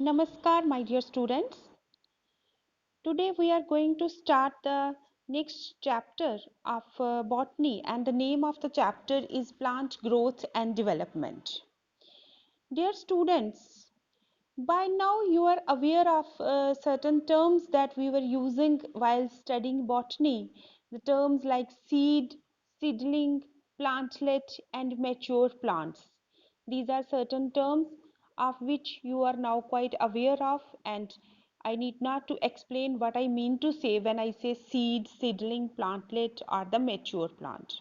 Namaskar, my dear students. Today we are going to start the next chapter of botany, and the name of the chapter is Plant Growth and Development. Dear students, by now you are aware of certain terms that we were using while studying botany. The terms like seed, seedling, plantlet, and mature plants. These are certain terms of which you are now quite aware of, and I need not to explain what I mean to say when I say seed, seedling, plantlet, or the mature plant.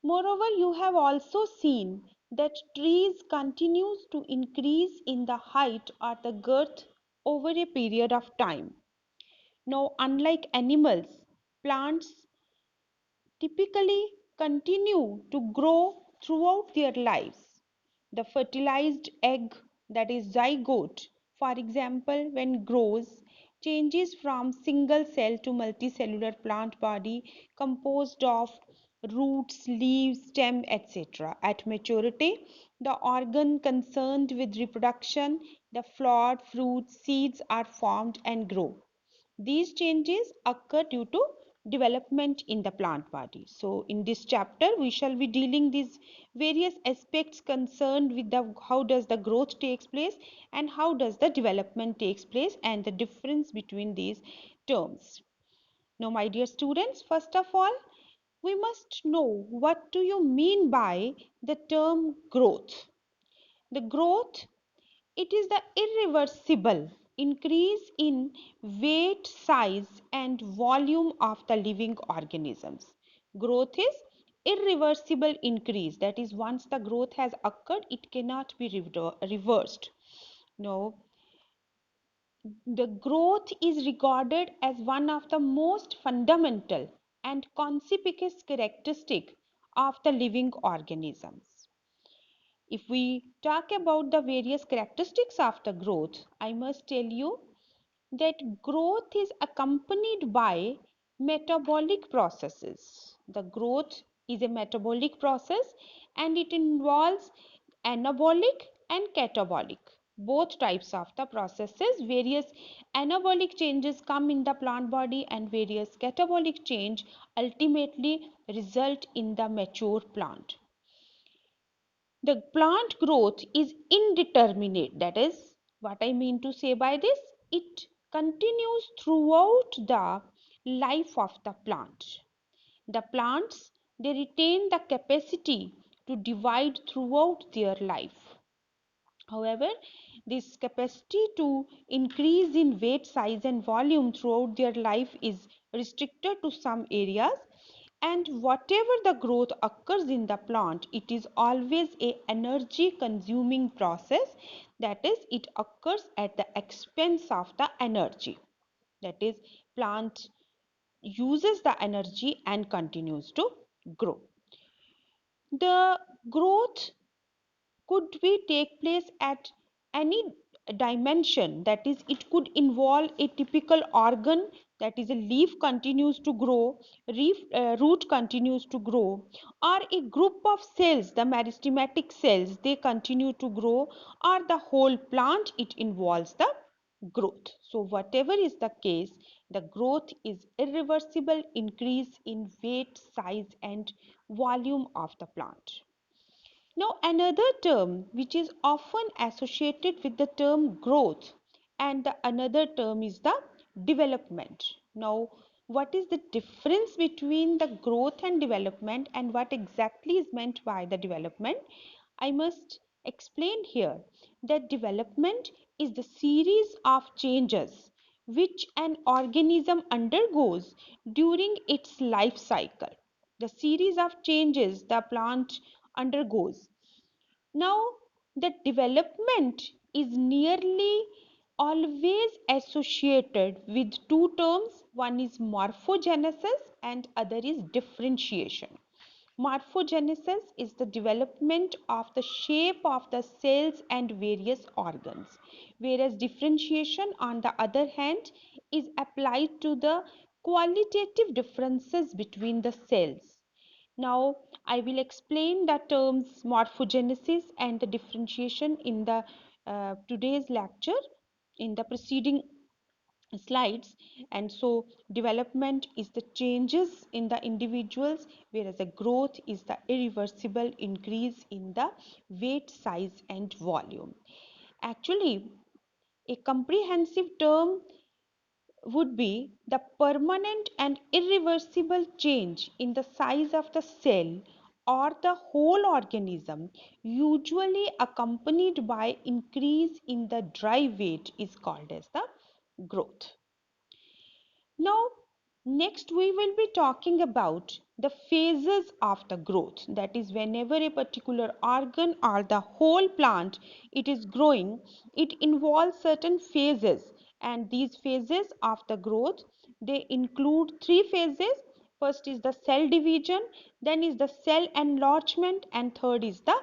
Moreover, you have also seen that trees continues to increase in the height or the girth over a period of time. Now, unlike animals, plants typically continue to grow throughout their lives. The fertilized egg, that is zygote, for example, when grows, changes from single cell to multicellular plant body composed of roots, leaves, stem, etc. At maturity, the organ concerned with reproduction, the flower, fruit, seeds are formed and grow. These changes occur due to development in the plant body. So in this chapter we shall be dealing these various aspects concerned with the how does the growth takes place and how does the development takes place and the difference between these terms. Now my dear students, first of all we must know what do you mean by the term growth. The growth, it is the irreversible increase in weight, size, and volume of the living organisms. Growth is irreversible increase. That is, once the growth has occurred, it cannot be reversed. No, the growth is regarded as one of the most fundamental and conspicuous characteristic of the living organisms. If we talk about the various characteristics of the growth, I must tell you that growth is accompanied by metabolic processes. The growth is a metabolic process and it involves anabolic and catabolic. Both types of the processes, various anabolic changes come in the plant body and various catabolic change ultimately result in the mature plant. The plant growth is indeterminate. That is what I mean to say by this. It continues throughout the life of the plant. The plants, they retain the capacity to divide throughout their life. However, this capacity to increase in weight, size, and volume throughout their life is restricted to some areas, and whatever the growth occurs in the plant, it is always a energy consuming process. That is, it occurs at the expense of the energy. That is, plant uses the energy and continues to grow. The growth could be take place at any dimension. That is, it could involve a typical organ, that is a leaf continues to grow, root continues to grow, or a group of cells, the meristematic cells, they continue to grow, or the whole plant, it involves the growth. So whatever is the case, the growth is irreversible increase in weight, size, and volume of the plant. Now, another term which is often associated with the term growth and the another term is the development. Now, what is the difference between the growth and development and what exactly is meant by the development? I must explain here that development is the series of changes which an organism undergoes during its life cycle. The series of changes the plant undergoes. Now, the development is nearly always associated with two terms. One is morphogenesis and other is differentiation. Morphogenesis is the development of the shape of the cells and various organs, whereas differentiation, on the other hand, is applied to the qualitative differences between the cells. Now, I will explain the terms morphogenesis and the differentiation in the today's lecture in the preceding slides. And so development is the changes in the individuals, whereas the growth is the irreversible increase in the weight, size and volume. Actually, a comprehensive term would be the permanent and irreversible change in the size of the cell or the whole organism, usually accompanied by increase in the dry weight, is called as the growth. Now, next we will be talking about the phases of the growth. That is, whenever a particular organ or the whole plant it is growing, it involves certain phases, and these phases of the growth, they include three phases. First is the cell division, then is the cell enlargement, and third is the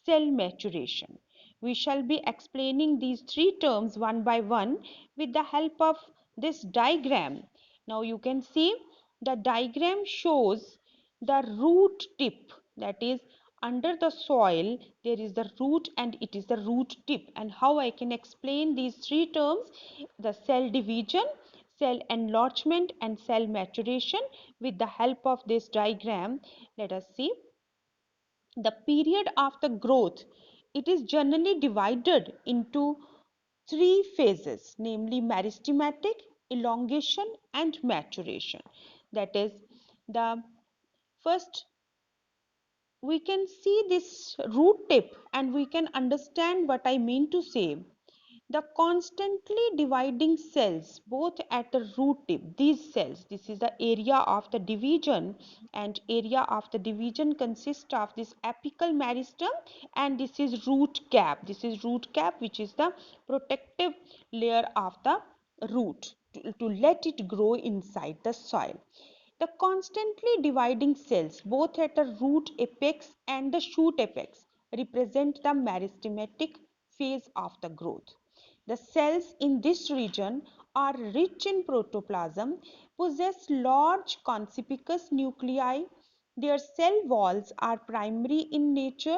cell maturation. We shall be explaining these three terms one by one with the help of this diagram. Now you can see the diagram shows the root tip, that is, under the soil there is the root and it is the root tip. And how I can explain these three terms, the cell division, cell enlargement and cell maturation, with the help of this diagram. Let us see. The period of the growth, it is generally divided into three phases, namely meristematic, elongation and maturation. That is, the first, we can see this root tip and we can understand what I mean to say. The constantly dividing cells, both at the root tip, these cells, this is the area of the division, and area of the division consists of this apical meristem, and this is root cap. This is root cap, which is the protective layer of the root to let it grow inside the soil. The constantly dividing cells, both at the root apex and the shoot apex, represent the meristematic phase of the growth. The cells in this region are rich in protoplasm, possess large conspicuous nuclei. Their cell walls are primary in nature,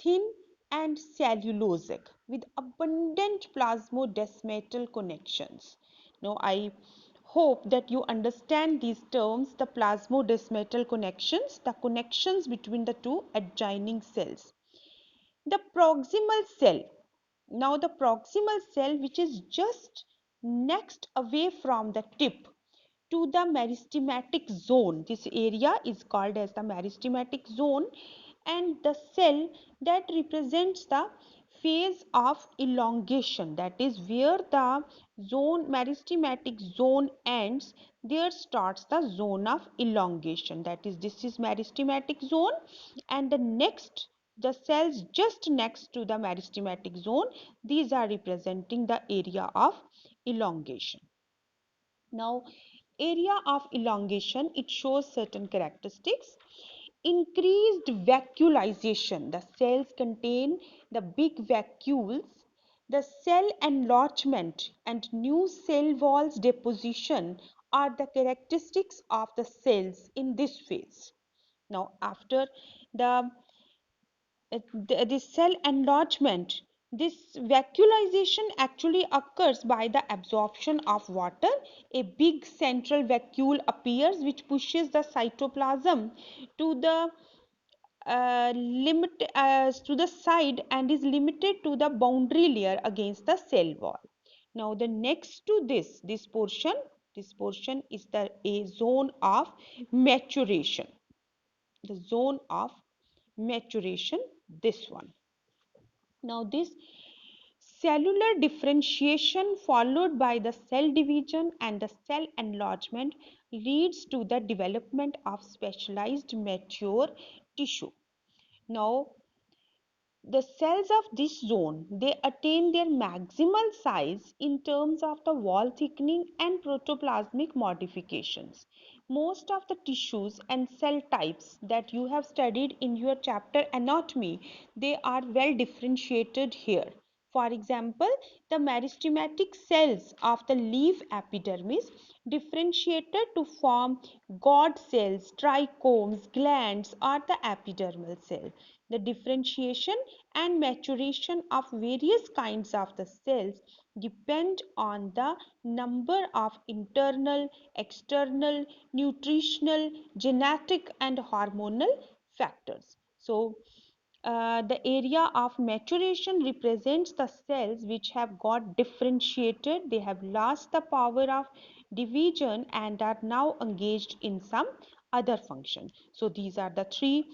thin and cellulosic, with abundant plasmodesmatal connections. Now, I hope that you understand these terms, the plasmodesmatal connections, the connections between the two adjoining cells. The proximal cell. Now the proximal cell, which is just next away from the tip to the meristematic zone. This area is called as the meristematic zone, and the cell that represents the phase of elongation, that is where the zone meristematic zone ends, there starts the zone of elongation. That is, this is meristematic zone, and the cells just next to the meristematic zone, these are representing the area of elongation. Now, area of elongation, it shows certain characteristics. Increased vacuolization, the cells contain the big vacuoles. The cell enlargement and new cell walls deposition are the characteristics of the cells in this phase. Now, after the this cell enlargement, this vacuolization actually occurs by the absorption of water. A big central vacuole appears which pushes the cytoplasm to the to the side and is limited to the boundary layer against the cell wall. Now the next to this portion is the a zone of maturation. The zone of maturation, this one. Now this cellular differentiation followed by the cell division and the cell enlargement leads to the development of specialized mature tissue. Now the cells of this zone, they attain their maximal size in terms of the wall thickening and protoplasmic modifications. Most of the tissues and cell types that you have studied in your chapter anatomy, they are well differentiated here. For example, the meristematic cells of the leaf epidermis differentiated to form God cells, trichomes, glands, or the epidermal cell. The differentiation and maturation of various kinds of the cells depend on the number of internal, external, nutritional, genetic and hormonal factors. So the area of maturation represents the cells which have got differentiated, they have lost the power of division and are now engaged in some other function. So these are the three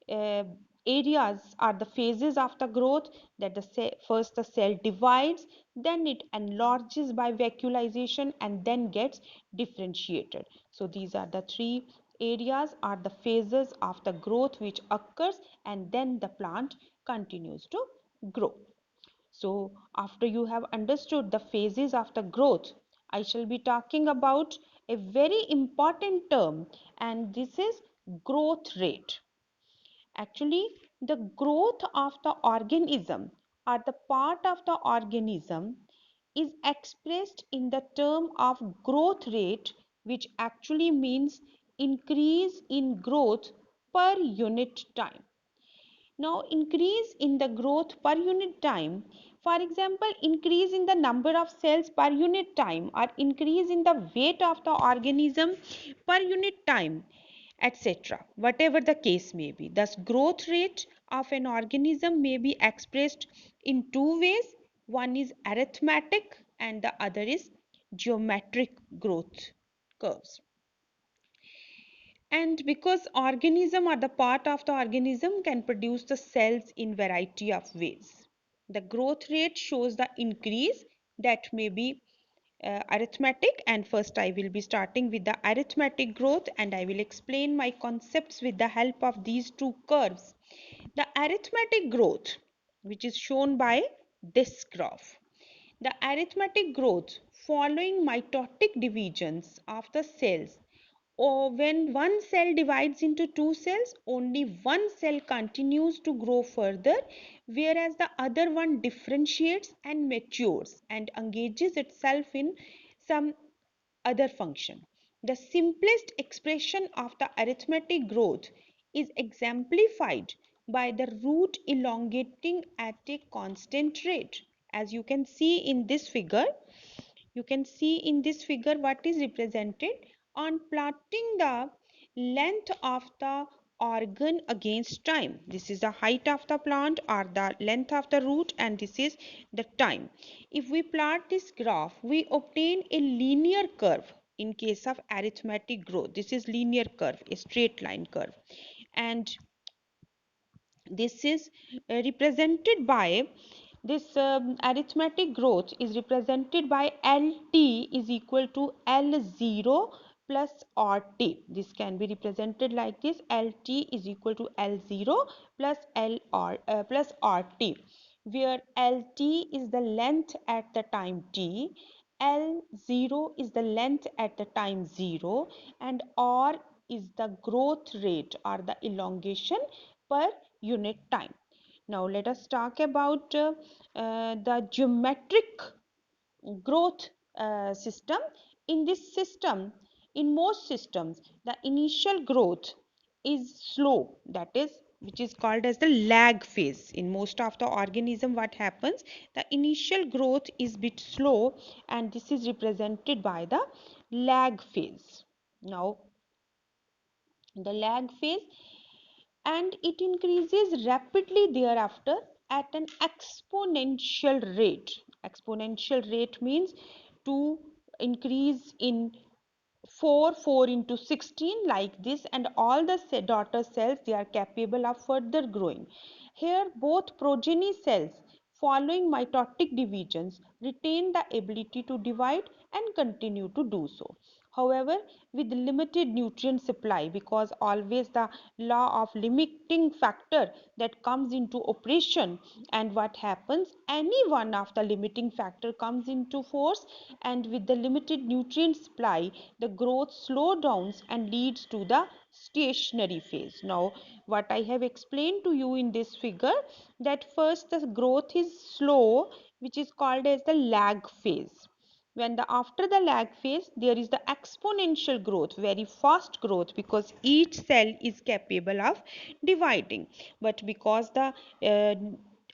uh, areas are the phases of the growth, that the cell, first the cell divides, then it enlarges by vacuolization and then gets differentiated. So these are the three areas are the phases of the growth which occurs, and then the plant continues to grow. So after you have understood the phases of the growth, I shall be talking about a very important term, and this is growth rate. Actually, the growth of the organism or the part of the organism is expressed in the term of growth rate, which actually means increase in growth per unit time. Now, increase in the growth per unit time, for example, increase in the number of cells per unit time, or increase in the weight of the organism per unit time, etc. Whatever the case may be. Thus, growth rate of an organism may be expressed in two ways. One is arithmetic and the other is geometric growth curves. And because organism or the part of the organism can produce the cells in variety of ways. The growth rate shows the increase, that may be arithmetic, and first I will be starting with the arithmetic growth and I will explain my concepts with the help of these two curves. The arithmetic growth, which is shown by this graph. The arithmetic growth following mitotic divisions of the cells, or when one cell divides into two cells, only one cell continues to grow further, whereas the other one differentiates and matures and engages itself in some other function. The simplest expression of the arithmetic growth is exemplified by the root elongating at a constant rate. As you can see in this figure, what is represented on plotting the length of the organ against time. This is the height of the plant or the length of the root, and this is the time. If we plot this graph, we obtain a linear curve. In case of arithmetic growth, this is linear curve, a straight line curve, and this is represented by this arithmetic growth is represented by LT is equal to L0 plus RT. This can be represented like this: LT is equal to L0 plus plus RT, where LT is the length at the time t, L0 is the length at the time 0, and R is the growth rate or the elongation per unit time. Now let us talk about the geometric growth system. In this system, in most systems, the initial growth is slow, that is, which is called as the lag phase. In most of the organism, what happens, the initial growth is bit slow, and this is represented by the lag phase. Now the lag phase, and it increases rapidly thereafter at an exponential rate. Exponential rate means to increase in 4 into 16 like this, and all the daughter cells, they are capable of further growing. Here both progeny cells following mitotic divisions retain the ability to divide and continue to do so. However, with limited nutrient supply, because always the law of limiting factor that comes into operation, and what happens, any one of the limiting factor comes into force, and with the limited nutrient supply, the growth slows down and leads to the stationary phase. Now what I have explained to you in this figure, that first the growth is slow, which is called as the lag phase. When the after the lag phase, there is the exponential growth, very fast growth, because each cell is capable of dividing. But because the uh,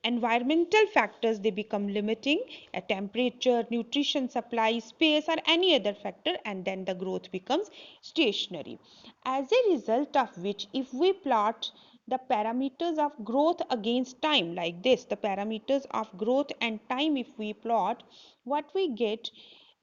environmental factors, they become limiting, a temperature, nutrition supply, space, or any other factor, and then the growth becomes stationary. As a result of which, if we plot the parameters of growth against time like this, the parameters of growth and time, if we plot, what we get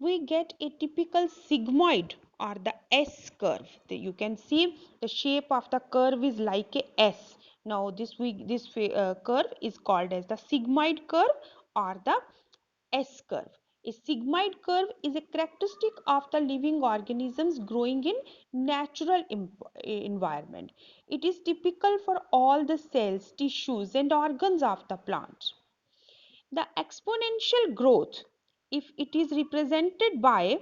a typical sigmoid or the S curve. You can see the shape of the curve is like a S. Now this curve is called as the sigmoid curve or the S curve. A sigmoid curve is a characteristic of the living organisms growing in natural environment. It is typical for all the cells, tissues, and organs of the plant. The exponential growth, if it is represented by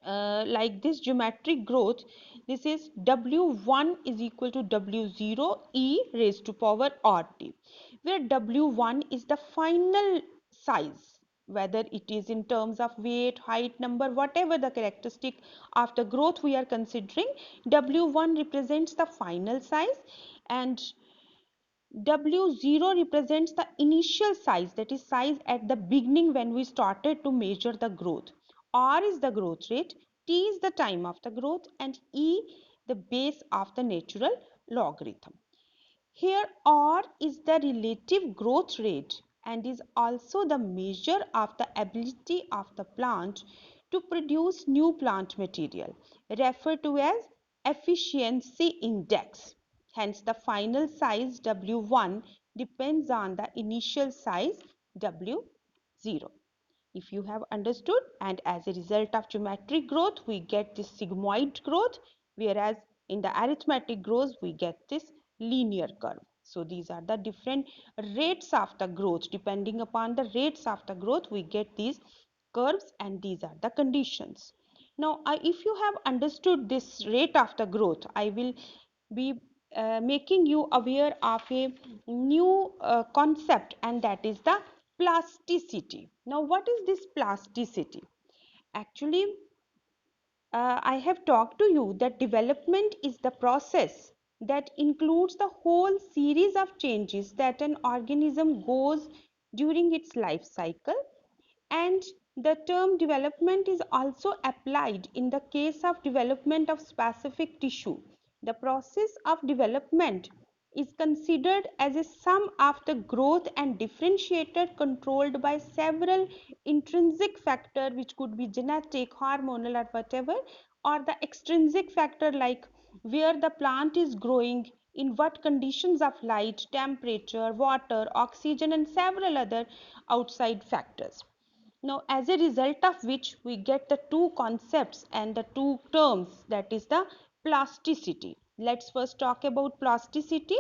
like this geometric growth, this is W1 is equal to W0 e raised to power RT, where W1 is the final size, whether it is in terms of weight, height, number, whatever the characteristic of the growth we are considering, W1 represents the final size, and W0 represents the initial size, that is size at the beginning when we started to measure the growth. R is the growth rate, T is the time of the growth, and E the base of the natural logarithm. Here R is the relative growth rate and is also the measure of the ability of the plant to produce new plant material, referred to as efficiency index. Hence the final size W1 depends on the initial size W0. If you have understood, and as a result of geometric growth we get this sigmoid growth, whereas in the arithmetic growth we get this linear curve. So these are the different rates of the growth. Depending upon the rates of the growth we get these curves, and these are the conditions. Now if you have understood this rate of the growth, I will be making you aware of a new concept, and that is the plasticity. Now what is this plasticity? Actually, I have talked to you that development is the process that includes the whole series of changes that an organism goes during its life cycle, and the term development is also applied in the case of development of specific tissue. The process of development is considered as a sum of the growth and differentiated controlled by several intrinsic factors, which could be genetic, hormonal, or whatever, or the extrinsic factor like where the plant is growing, in what conditions of light, temperature, water, oxygen, and several other outside factors. Now, as a result of which we get the two concepts and the two terms, that is the plasticity. Let's first talk about plasticity.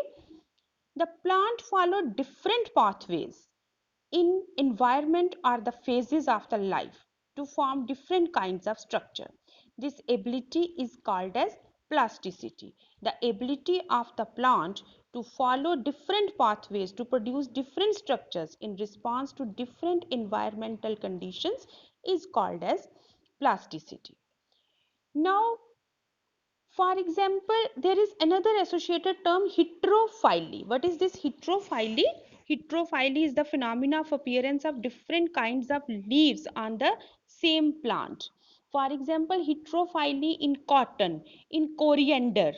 The plant follow different pathways in environment or the phases of the life to form different kinds of structure. This ability is called as plasticity. The ability of the plant to follow different pathways to produce different structures in response to different environmental conditions is called as plasticity. Now, for example, there is another associated term, heterophyly. What is this heterophyly? Heterophyly is the phenomena of appearance of different kinds of leaves on the same plant. For example, heterophyly in cotton, in coriander,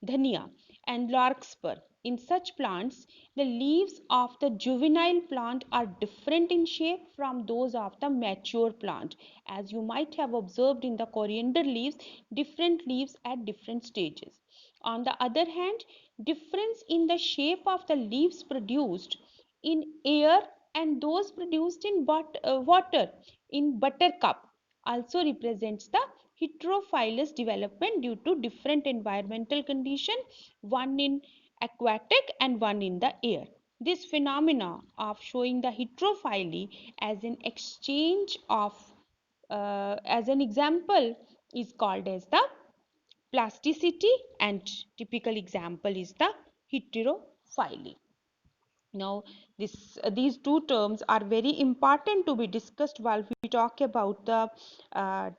dhania, and larkspur. In such plants, the leaves of the juvenile plant are different in shape from those of the mature plant. As you might have observed in the coriander leaves, different leaves at different stages. On the other hand, difference in the shape of the leaves produced in air and those produced in water in buttercup also represents the heterophilous development due to different environmental condition, one in aquatic and one in the air. This phenomena of showing the heterophyly as an exchange of as an example is called as the plasticity, and typical example is the heterophyly. Now, these two terms are very important to be discussed while we talk about the uh,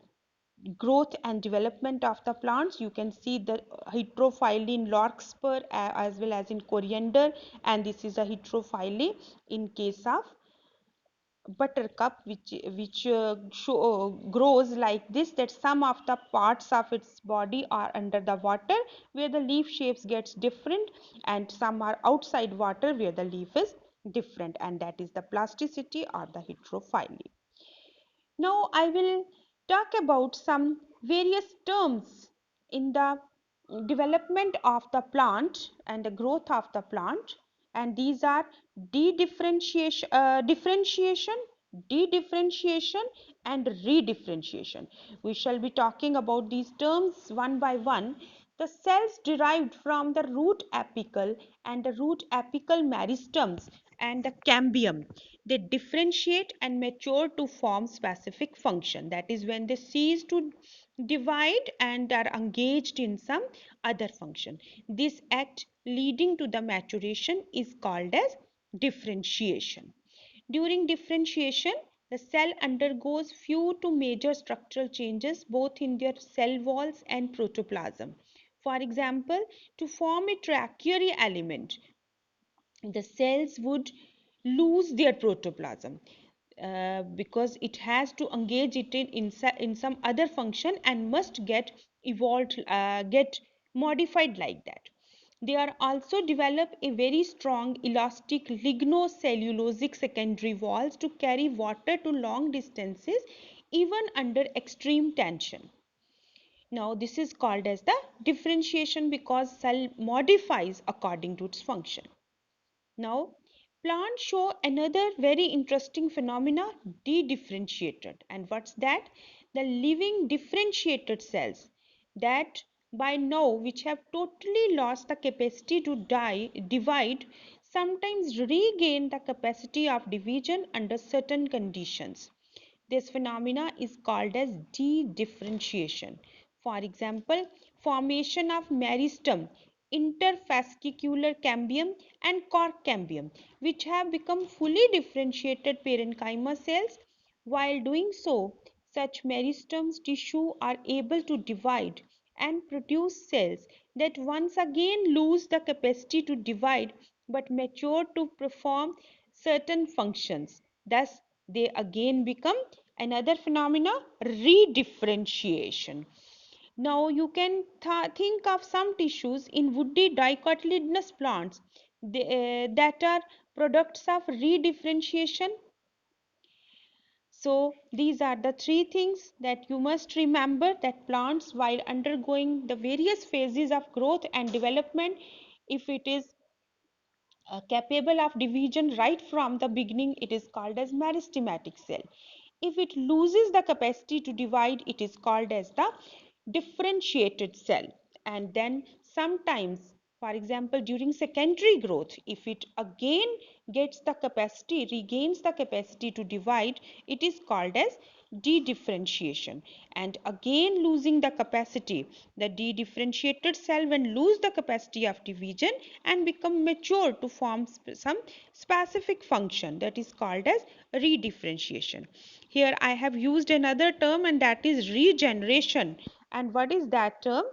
growth and development of the plants. You can see the heterophyly in larkspur as well as in coriander, and this is a heterophyly in case of buttercup, which grows like this, that some of the parts of its body are under the water where the leaf shapes gets different, and some are outside water where the leaf is different, and that is the plasticity or the heterophyly. Now I will talk about some various terms in the development of the plant and the growth of the plant, and these are differentiation, de-differentiation and redifferentiation. We shall be talking about these terms one by one. The cells derived from the root apical and the root apical meristems and the cambium, they differentiate and mature to form specific function. That is when they cease to divide and are engaged in some other function. This act leading to the maturation is called as differentiation. During differentiation, the cell undergoes few to major structural changes both in their cell walls and protoplasm. For example, to form a tertiary element, the cells would lose their protoplasm because it has to engage it in some other function and must get evolved, get modified like that. They are also develop a very strong elastic lignocellulosic secondary walls to carry water to long distances even under extreme tension. Now this is called as the differentiation because cell modifies according to its function. Now, plants show another very interesting phenomena, de-differentiated. And what's that? The living differentiated cells that by now which have totally lost the capacity to divide sometimes regain the capacity of division under certain conditions. This phenomena is called as de-differentiation. For example, formation of meristem, interfascicular cambium and cork cambium, which have become fully differentiated parenchyma cells. While doing so, such meristems tissue are able to divide and produce cells that once again lose the capacity to divide but mature to perform certain functions. Thus, they again become another phenomena, redifferentiation. Now you can think of some tissues in woody dicotyledonous plants that are products of redifferentiation. So these are the three things that you must remember, that plants while undergoing the various phases of growth and development, if it is capable of division right from the beginning, it is called as meristematic cell. If it loses the capacity to divide, it is called as the differentiated cell. And then sometimes, for example, during secondary growth, if it again gets the capacity, regains the capacity to divide, it is called as de-differentiation. And again losing the capacity, the de-differentiated cell when lose the capacity of division and become mature to form some specific function, that is called as redifferentiation. Here I have used another term, and that is regeneration. And what is that term?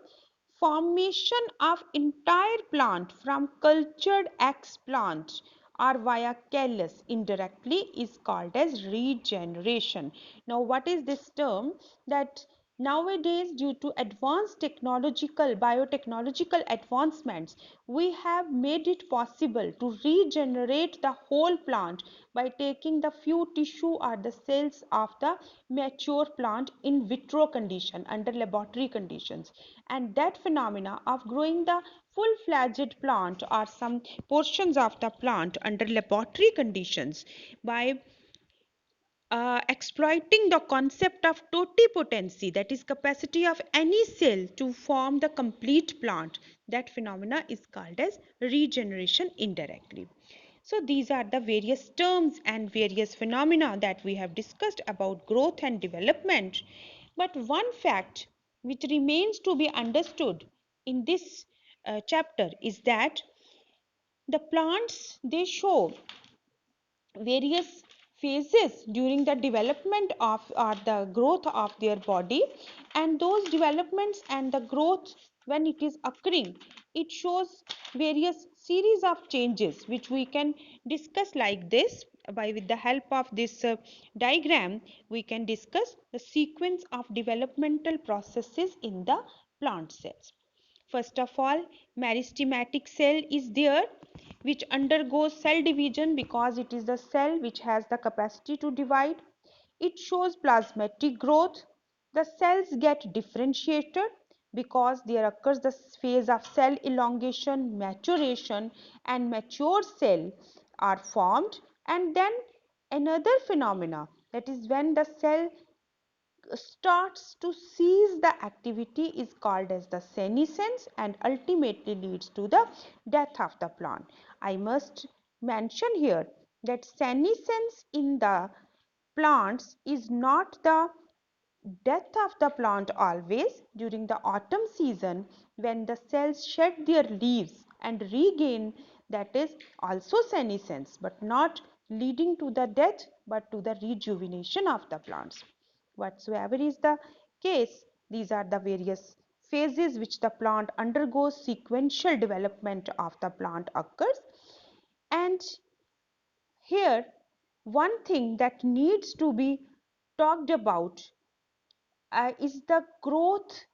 Formation of entire plant from cultured explant or via callus indirectly is called as regeneration. Now what is this term? That nowadays, due to advanced biotechnological advancements, we have made it possible to regenerate the whole plant by taking the few tissue or the cells of the mature plant in vitro condition under laboratory conditions, and that phenomena of growing the full-fledged plant or some portions of the plant under laboratory conditions by exploiting the concept of totipotency, that is capacity of any cell to form the complete plant, that phenomena is called as regeneration indirectly. So these are the various terms and various phenomena that we have discussed about growth and development. But one fact which remains to be understood in this chapter is that The plants, they show various phases during the development of or the growth of their body, and those developments and the growth, when it is occurring, it shows various series of changes which we can discuss like this. By with the help of this diagram, we can discuss the sequence of developmental processes in the plant cells. First of all, meristematic cell is there, which undergoes cell division because it is the cell which has the capacity to divide. It shows plasmatic growth. The cells get differentiated because there occurs the phase of cell elongation, maturation, and mature cell are formed. And then another phenomena, that is when the cell starts to cease the activity, is called as the senescence, and ultimately leads to the death of the plant. I must mention here that senescence in the plants is not the death of the plant always. During the autumn season, when the cells shed their leaves and regain, that is also senescence, but not leading to the death but to the rejuvenation of the plants. Whatsoever is the case, these are the various phases which the plant undergoes. Sequential development of the plant occurs, and here one thing that needs to be talked about is the growth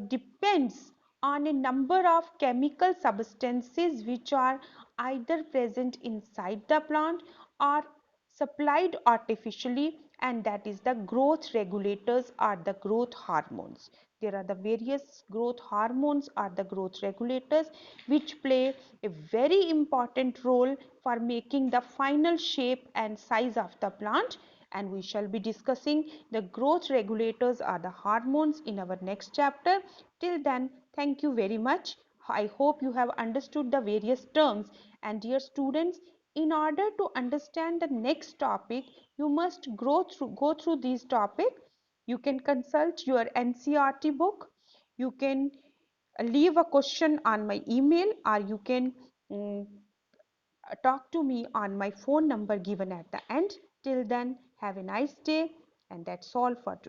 depends on a number of chemical substances which are either present inside the plant or supplied artificially, and that is the growth regulators or the growth hormones. There are the various growth hormones or the growth regulators which play a very important role for making the final shape and size of the plant, and we shall be discussing the growth regulators or the hormones in our next chapter. Till then, thank you very much. I hope you have understood the various terms. And dear students, in order to understand the next topic, you must go through these topics. You can consult your NCERT book. You can leave a question on my email, or you can um, talk to me on my phone number given at the end. Till then, have a nice day, and that's all for today.